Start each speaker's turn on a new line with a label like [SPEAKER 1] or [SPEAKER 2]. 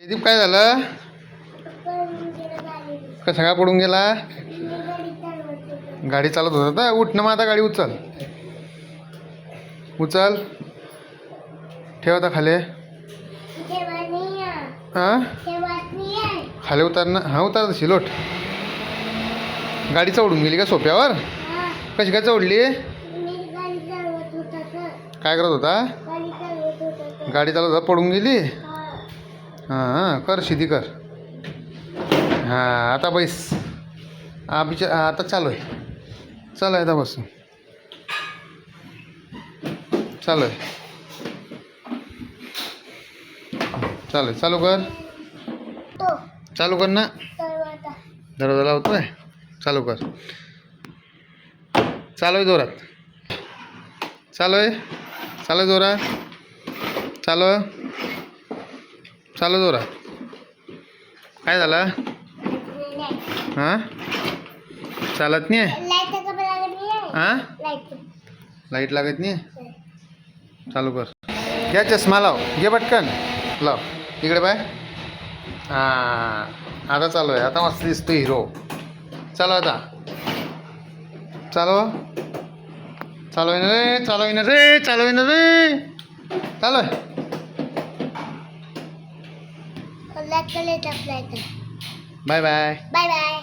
[SPEAKER 1] जयदीप काय झालं? कसा काय पडून गेला? गाडी चालत होता. उठ ना मग आता गाडी उचल. उचल. ठेव आता खाली. हां खाली उतर ना. हा उतर शिलोट. गाडी चढून गेली का सोप्यावर? कशी काय चढली? काय करत होता? गाडी चालवत होता पडून गेली. हां कर शिदी कर. हां आता बैस. आता चालू आहे. चालू आहे आता बस. चालू आहे. चालू आहे. चालू कर. चालू कर ना. दरवाजा लावतोय. चालू कर. चालू आहे जोरात. चालू आहे. चालू आहे जोरात. चालू. चालू जोरात. काय झालं? हां चालत नाही आहे. हां लाईट लागत नाही. चालू कर. घ्या चष्मा लाव. घे पटकन लाव. इकडे बाय. हां आता चालू आहे. आता मस्त दिसतो हिरो. चालू आता. चालू. चालू आहे ना रे. चालू आहे ना रे. चालू आहे ना रे. चालू आहे. Bye bye.
[SPEAKER 2] Bye bye.